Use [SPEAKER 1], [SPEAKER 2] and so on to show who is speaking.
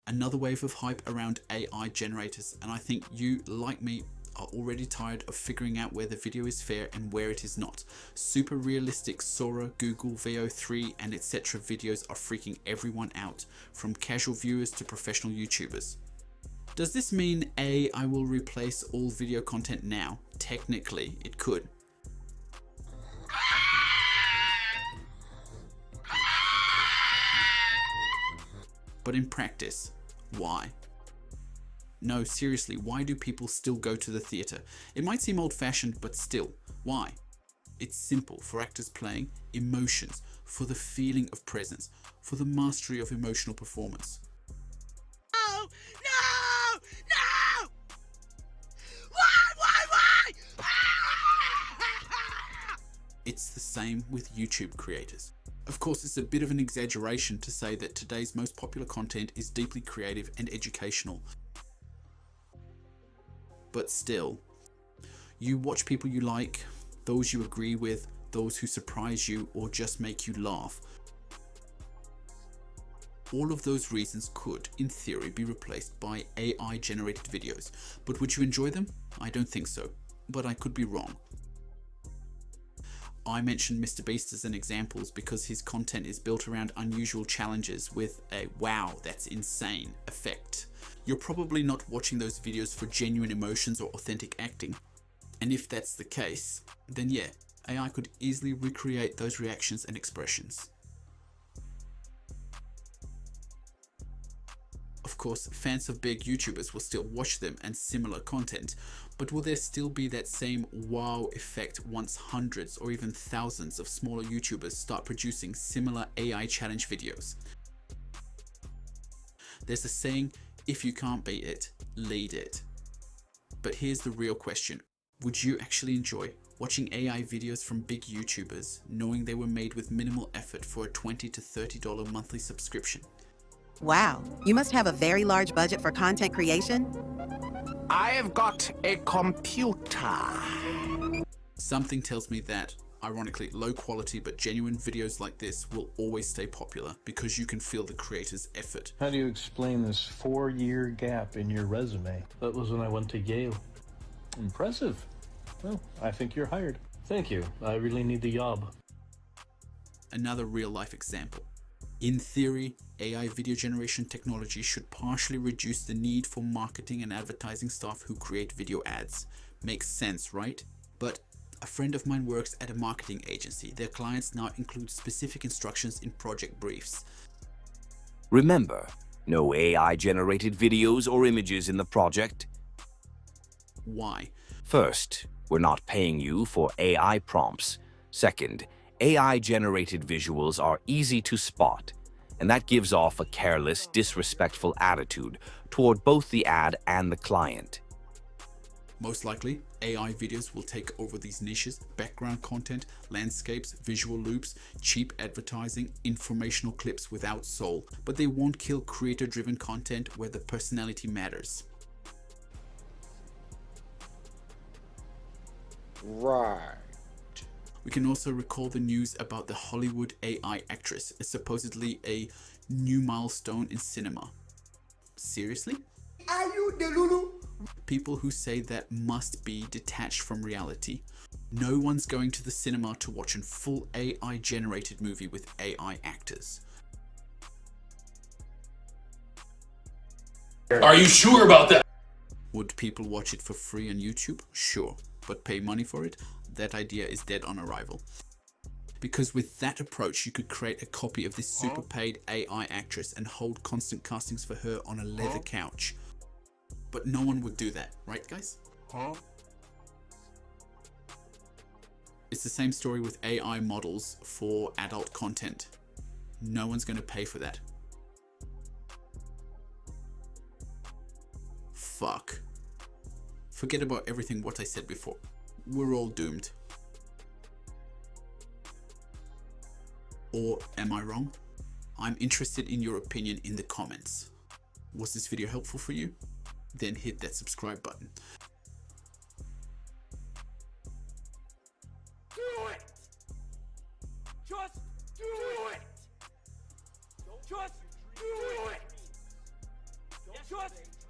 [SPEAKER 1] Another wave of hype around AI generators, and I think you, like me, are already tired of figuring out where the video is fair and where it is not. Super realistic Sora, Google, VO3 and etc. videos are freaking everyone out, from casual viewers to professional YouTubers. Does this mean AI will replace all video content now? Technically, it could. But in practice, why? No, seriously, why do people still go to the theatre? It might seem old-fashioned, but still, why? It's simple: for actors playing emotions, for the feeling of presence, for the mastery of emotional performance.
[SPEAKER 2] No! No! No! Why?
[SPEAKER 1] It's the same with YouTube creators. Of course, it's a bit of an exaggeration to say that today's most popular content is deeply creative and educational. But still, you watch people you like, those you agree with, those who surprise you or just make you laugh. All of those reasons could, in theory, be replaced by AI generated videos. But would you enjoy them? I don't think so, but I could be wrong. I mentioned MrBeast as an example because his content is built around unusual challenges with a "wow, that's insane" effect. You're probably not watching those videos for genuine emotions or authentic acting. And if that's the case, then yeah, AI could easily recreate those reactions and expressions. Of course, fans of big YouTubers will still watch them and similar content, but will there still be that same wow effect once hundreds or even thousands of smaller YouTubers start producing similar AI challenge videos? There's a saying, if you can't beat it, lead it. But here's the real question. Would you actually enjoy watching AI videos from big YouTubers, knowing they were made with minimal effort for a $20 to $30 monthly subscription?
[SPEAKER 3] Wow, you must have a very large budget for content creation?
[SPEAKER 4] I have got a computer.
[SPEAKER 1] Something tells me that, ironically, low quality but genuine videos like this will always stay popular because you can feel the creator's effort.
[SPEAKER 5] How do you explain this 4-year gap in your resume? That was when I went to Yale. Impressive. Well, I think you're hired. Thank you. I really need the job.
[SPEAKER 1] Another real life example. In theory, AI video generation technology should partially reduce the need for marketing and advertising staff who create video ads. Makes sense, right? But a friend of mine works at a marketing agency. Their clients now include specific instructions in project briefs.
[SPEAKER 6] Remember, no AI-generated videos or images in the project.
[SPEAKER 1] Why?
[SPEAKER 6] First, we're not paying you for AI prompts. Second, AI-generated visuals are easy to spot, and that gives off a careless, disrespectful attitude toward both the ad and the client.
[SPEAKER 1] Most likely, AI videos will take over these niches: background content, landscapes, visual loops, cheap advertising, informational clips without soul, but they won't kill creator-driven content where the personality matters.
[SPEAKER 7] Right.
[SPEAKER 1] We can also recall the news about the Hollywood AI actress, supposedly a new milestone in cinema. Seriously?
[SPEAKER 2] Are you the Lulu?
[SPEAKER 1] People who say that must be detached from reality. No one's going to the cinema to watch a full AI generated movie with AI actors.
[SPEAKER 8] Are you sure about that?
[SPEAKER 1] Would people watch it for free on YouTube? Sure, but pay money for it? That idea is dead on arrival. Because with that approach, you could create a copy of this super paid AI actress and hold constant castings for her on a leather couch. But no one would do that, right guys? It's the same story with AI models for adult content. No one's going to pay for that. Fuck. Forget about everything what I said before. We're all doomed. Or am I wrong? I'm interested in your opinion in the comments. Was this video helpful for you? Then hit that subscribe button.
[SPEAKER 2] Do it! Just do it! Just do it! Just